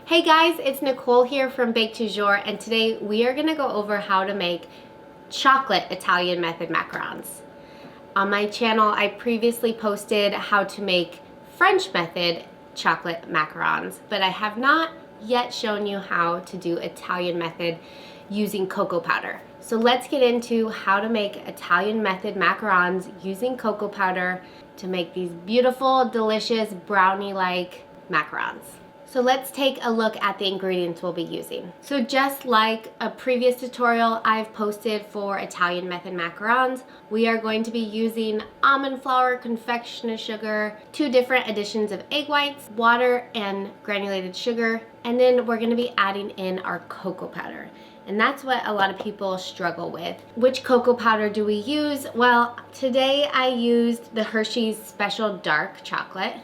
Hey guys, it's Nicole here from Bake du Jour, and today we are gonna go over how to make chocolate Italian method macarons. On my channel, I previously posted how to make French method chocolate macarons, but I have not yet shown you how to do Italian method using cocoa powder. So let's get into how to make Italian method macarons using cocoa powder to make these beautiful, delicious, brownie-like macarons. So let's take a look at the ingredients we'll be using. So just like a previous tutorial I've posted for Italian method macarons, we are going to be using almond flour, confectioner sugar, 2 different additions of egg whites, water, and granulated sugar, and then we're going to be adding in our cocoa powder. And that's what a lot of people struggle with. Which cocoa powder do we use? Well, today I used the Hershey's Special Dark Chocolate,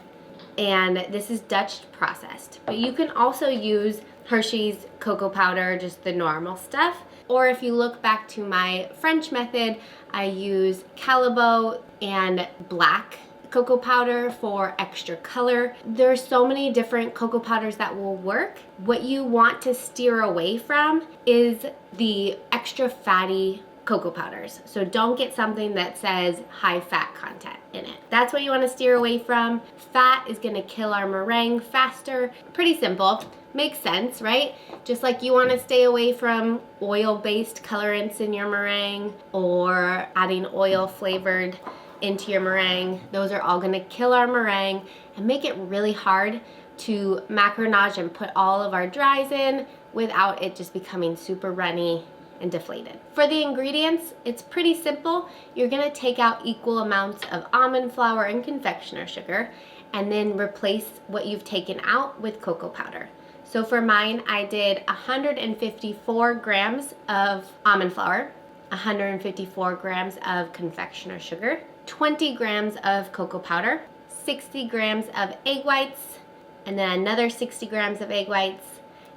and this is Dutch processed. But you can also use Hershey's cocoa powder, just the normal stuff. Or if you look back to my French method, I use Calibo and black cocoa powder for extra color. There's so many different cocoa powders that will work. What you want to steer away from is the extra fatty cocoa powders. So don't get something that says high fat content in it. That's what you want to steer away from. Fat is going to kill our meringue faster. Pretty simple. Makes sense, right? Just like you want to stay away from oil-based colorants in your meringue or adding oil flavored into your meringue. Those are all going to kill our meringue and make it really hard to macaronage and put all of our dries in without it just becoming super runny and deflated. For the ingredients, it's pretty simple. You're gonna take out equal amounts of almond flour and confectioner sugar and then replace what you've taken out with cocoa powder. So for mine, I did 154 grams of almond flour, 154 grams of confectioner sugar, 20 grams of cocoa powder, 60 grams of egg whites, and then another 60 grams of egg whites.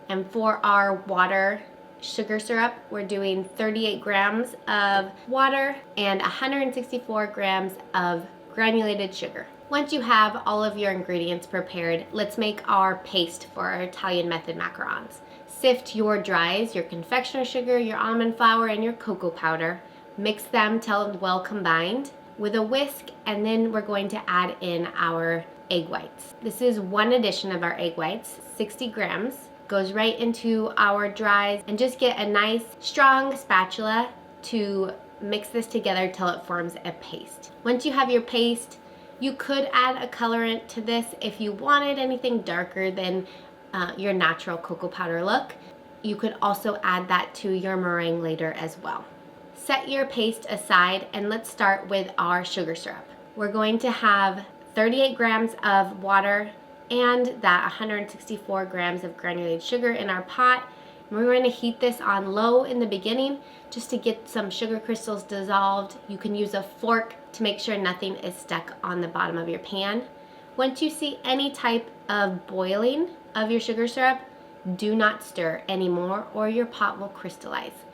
And for our water sugar syrup, we're doing 38 grams of water and 164 grams of granulated sugar. Once you have all of your ingredients prepared, let's make our paste for our Italian method macarons. Sift your dries, your confectioner sugar, your almond flour, and your cocoa powder. Mix them till well combined with a whisk, and then we're going to add in our egg whites. This is 1 addition of our egg whites, 60 grams. Goes right into our dries, and just get a nice strong spatula to mix this together till it forms a paste. Once you have your paste, you could add a colorant to this if you wanted anything darker than your natural cocoa powder look. You could also add that to your meringue later as well. Set your paste aside and let's start with our sugar syrup. We're going to have 38 grams of water and that 164 grams of granulated sugar in our pot. And we're going to heat this on low in the beginning just to get some sugar crystals dissolved. You can use a fork to make sure nothing is stuck on the bottom of your pan. Once you see any type of boiling of your sugar syrup, do not stir anymore or your pot will crystallize.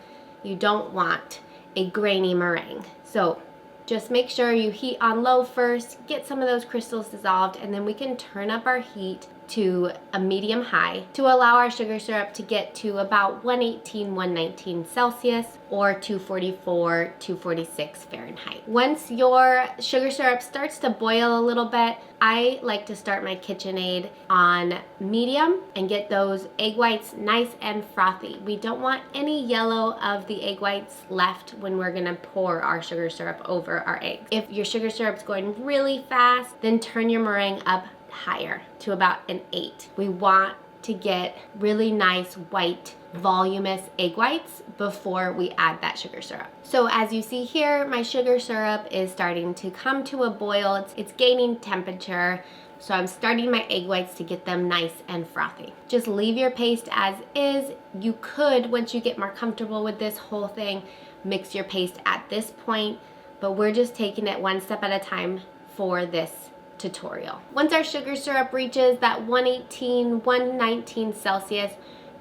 You don't want a grainy meringue. So just make sure you heat on low first, get some of those crystals dissolved, and then we can turn up our heat to a medium high to allow our sugar syrup to get to about 118, 119 Celsius or 244, 246 Fahrenheit. Once your sugar syrup starts to boil a little bit, I like to start my KitchenAid on medium and get those egg whites nice and frothy. We don't want any yellow of the egg whites left when we're gonna pour our sugar syrup over our eggs. If your sugar syrup's going really fast, then turn your meringue up higher to about an 8. We want to get really nice white voluminous egg whites before we add that sugar syrup. So as you see here, my sugar syrup is starting to come to a boil. It's gaining temperature. So I'm starting my egg whites to get them nice and frothy. Just leave your paste as is. You could, once you get more comfortable with this whole thing, mix your paste at this point, but we're just taking it one step at a time for this tutorial. Once our sugar syrup reaches that 118, 119 Celsius,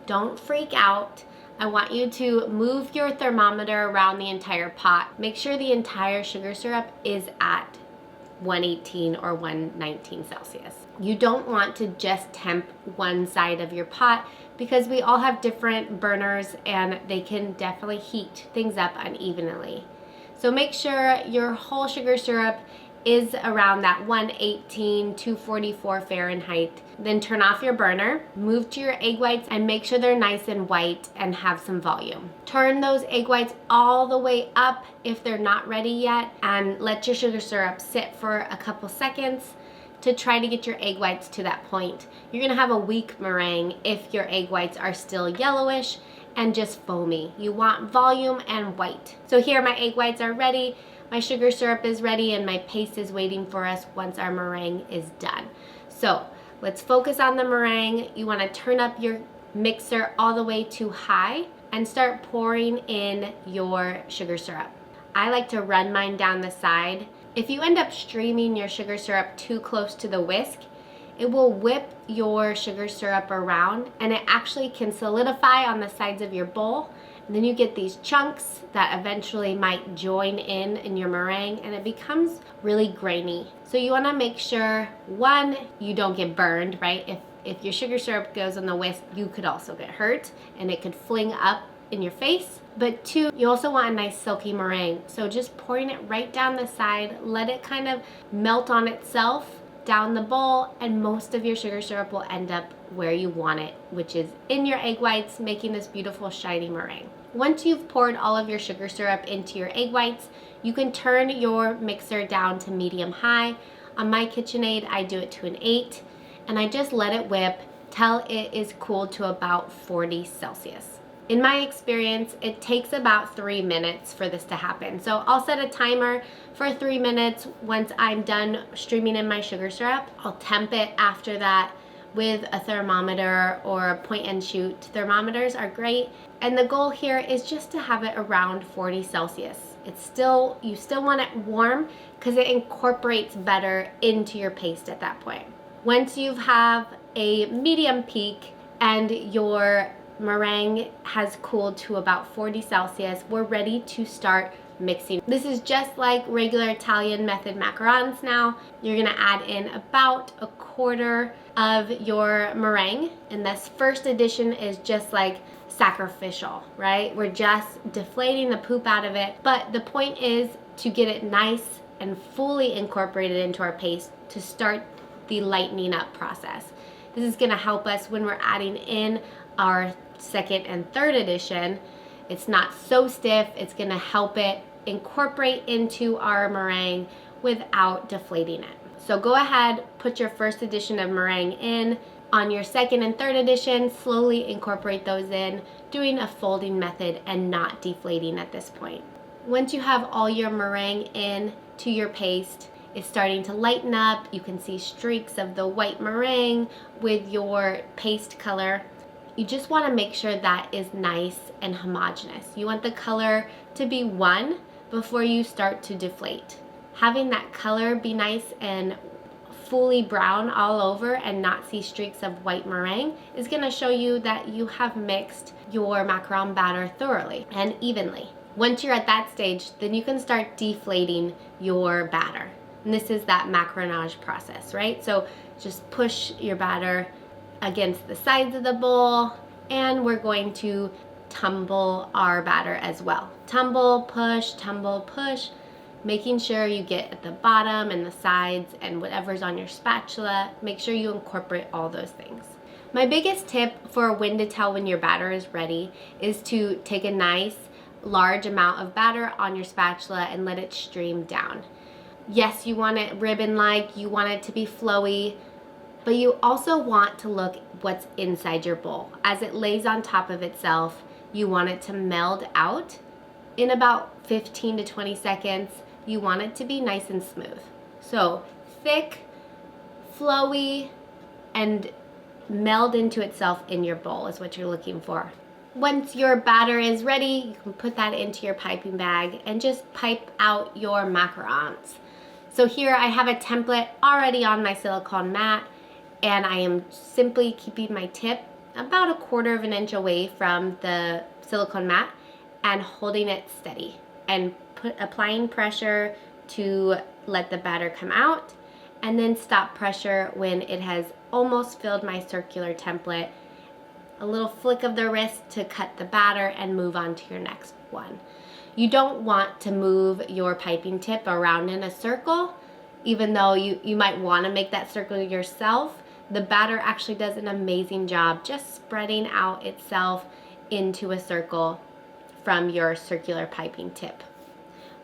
don't freak out. I want you to move your thermometer around the entire pot. Make sure the entire sugar syrup is at 118 or 119 Celsius. You don't want to just temp one side of your pot because we all have different burners and they can definitely heat things up unevenly. So make sure your whole sugar syrup is around that 118, 244 Fahrenheit. Then turn off your burner, move to your egg whites, and make sure they're nice and white and have some volume. Turn those egg whites all the way up if they're not ready yet, and let your sugar syrup sit for a couple seconds to try to get your egg whites to that point. You're gonna have a weak meringue if your egg whites are still yellowish and just foamy. You want volume and white. So here my egg whites are ready. My sugar syrup is ready and my paste is waiting for us once our meringue is done. So let's focus on the meringue. You want to turn up your mixer all the way to high and start pouring in your sugar syrup. I like to run mine down the side. If you end up streaming your sugar syrup too close to the whisk, it will whip your sugar syrup around and it actually can solidify on the sides of your bowl. And then you get these chunks that eventually might join in your meringue and it becomes really grainy. So you want to make sure, one, you don't get burned, right? If your sugar syrup goes on the whisk, you could also get hurt and it could fling up in your face. But two, you also want a nice silky meringue. So just pouring it right down the side, let it kind of melt on itself down the bowl, and most of your sugar syrup will end up where you want it, which is in your egg whites, making this beautiful shiny meringue. Once you've poured all of your sugar syrup into your egg whites, you can turn your mixer down to medium-high. On my KitchenAid, I do it to an 8, and I just let it whip till it is cooled to about 40 Celsius. In my experience, it takes about 3 minutes for this to happen. So I'll set a timer for 3 minutes. Once I'm done streaming in my sugar syrup, I'll temp it after that with a thermometer or a point and shoot. Thermometers are great. And the goal here is just to have it around 40 Celsius. You still want it warm because it incorporates better into your paste at that point. Once you have a medium peak and your meringue has cooled to about 40 Celsius, we're ready to start mixing. This is just like regular Italian method macarons now. You're gonna add in about a quarter of your meringue, and this first addition is just like sacrificial, right? We're just deflating the poop out of it, but the point is to get it nice and fully incorporated into our paste to start the lightening up process. This is gonna help us when we're adding in our second and third addition. It's not so stiff. It's gonna help it incorporate into our meringue without deflating it. So go ahead, put your first addition of meringue in. On your second and third addition, slowly incorporate those in, doing a folding method and not deflating at this point. Once you have all your meringue in to your paste, it's starting to lighten up. You can see streaks of the white meringue with your paste color. You just want to make sure that is nice and homogeneous. You want the color to be one before you start to deflate. Having that color be nice and fully brown all over and not see streaks of white meringue is going to show you that you have mixed your macaron batter thoroughly and evenly. Once you're at that stage, then you can start deflating your batter. And this is that macaronage process, right? So just push your batter against the sides of the bowl, and we're going to tumble our batter as well. Tumble, push, making sure you get at the bottom and the sides and whatever's on your spatula. Make sure you incorporate all those things. My biggest tip for when to tell when your batter is ready is to take a nice large amount of batter on your spatula and let it stream down. Yes, you want it ribbon-like, you want it to be flowy, but you also want to look what's inside your bowl. As it lays on top of itself, you want it to meld out. In about 15 to 20 seconds, you want it to be nice and smooth. So thick, flowy, and meld into itself in your bowl is what you're looking for. Once your batter is ready, you can put that into your piping bag and just pipe out your macarons. So here I have a template already on my silicone mat, and I am simply keeping my tip about a quarter of an inch away from the silicone mat and holding it steady and applying pressure to let the batter come out and then stop pressure when it has almost filled my circular template. A little flick of the wrist to cut the batter and move on to your next one. You don't want to move your piping tip around in a circle, even though you might want to make that circle yourself. The batter actually does an amazing job just spreading out itself into a circle from your circular piping tip.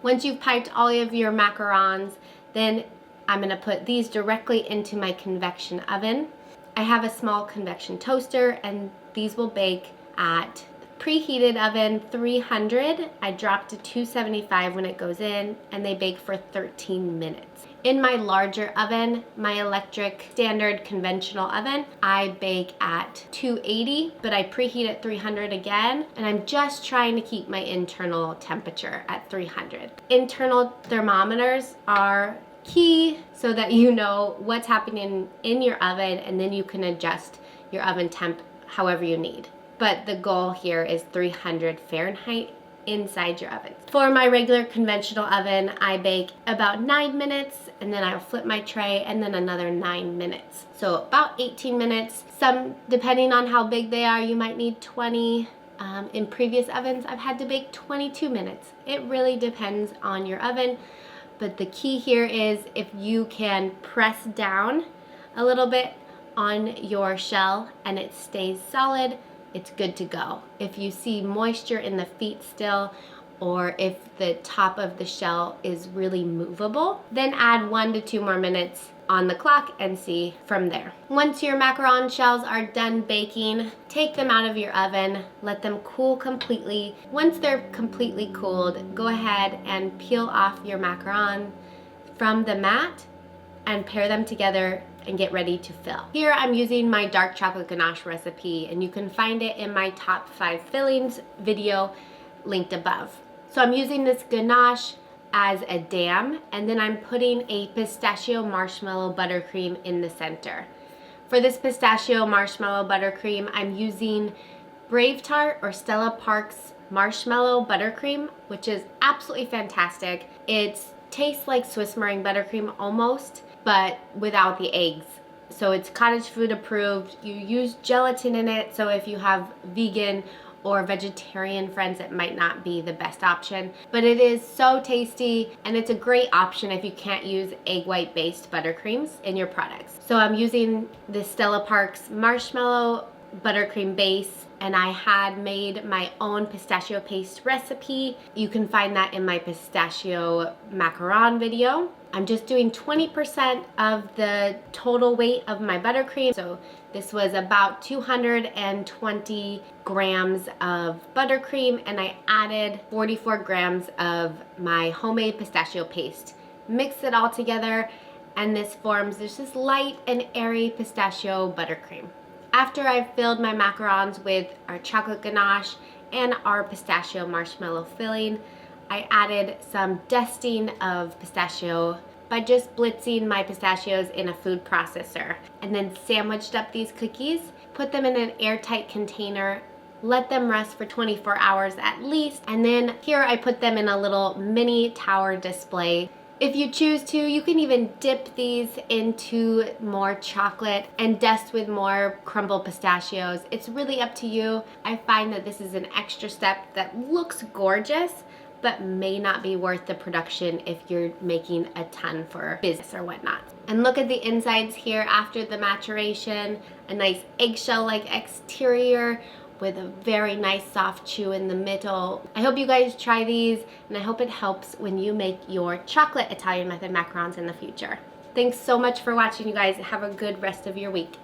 Once you've piped all of your macarons, then I'm going to put these directly into my convection oven. I have a small convection toaster, and these will bake at preheated oven 300. I drop to 275 when it goes in, and they bake for 13 minutes. In my larger oven, my electric standard conventional oven, I bake at 280, but I preheat at 300 again, and I'm just trying to keep my internal temperature at 300. Internal thermometers are key so that you know what's happening in your oven, and then you can adjust your oven temp however you need. But the goal here is 300 Fahrenheit inside your oven. For my regular conventional oven, I bake about 9 minutes, and then I'll flip my tray, and then another 9 minutes. So about 18 minutes. Some, depending on how big they are, you might need 20. In previous ovens, I've had to bake 22 minutes. It really depends on your oven. But the key here is if you can press down a little bit on your shell and it stays solid, it's good to go. If you see moisture in the feet still, or if the top of the shell is really movable, then add 1 to 2 more minutes on the clock and see from there. Once your macaron shells are done baking, take them out of your oven, let them cool completely. Once they're completely cooled, go ahead and peel off your macaron from the mat and pair them together and get ready to fill. Here I'm using my dark chocolate ganache recipe, and you can find it in my top 5 fillings video linked above. So I'm using this ganache as a dam, and then I'm putting a pistachio marshmallow buttercream in the center. For this pistachio marshmallow buttercream, I'm using Brave Tart or Stella Parks marshmallow buttercream, which is absolutely fantastic. It tastes like Swiss meringue buttercream almost, but without the eggs. So it's cottage food approved. You use gelatin in it, so if you have vegan or vegetarian friends, it might not be the best option, but it is so tasty, and it's a great option if you can't use egg white based buttercreams in your products. So I'm using the Stella Parks marshmallow buttercream base, and I had made my own pistachio paste recipe. You can find that in my pistachio macaron video. I'm just doing 20% of the total weight of my buttercream. So this was about 220 grams of buttercream, and I added 44 grams of my homemade pistachio paste. Mix it all together, and this forms this light and airy pistachio buttercream. After I've filled my macarons with our chocolate ganache and our pistachio marshmallow filling, I added some dusting of pistachio by just blitzing my pistachios in a food processor, and then sandwiched up these cookies, put them in an airtight container, let them rest for 24 hours at least, and then here I put them in a little mini tower display. If you choose to, you can even dip these into more chocolate and dust with more crumbled pistachios. It's really up to you. I find that this is an extra step that looks gorgeous, but may not be worth the production if you're making a ton for business or whatnot. And look at the insides here after the maturation. A nice eggshell-like exterior with a very nice soft chew in the middle. I hope you guys try these, and I hope it helps when you make your chocolate Italian method macarons in the future. Thanks so much for watching, you guys. Have a good rest of your week.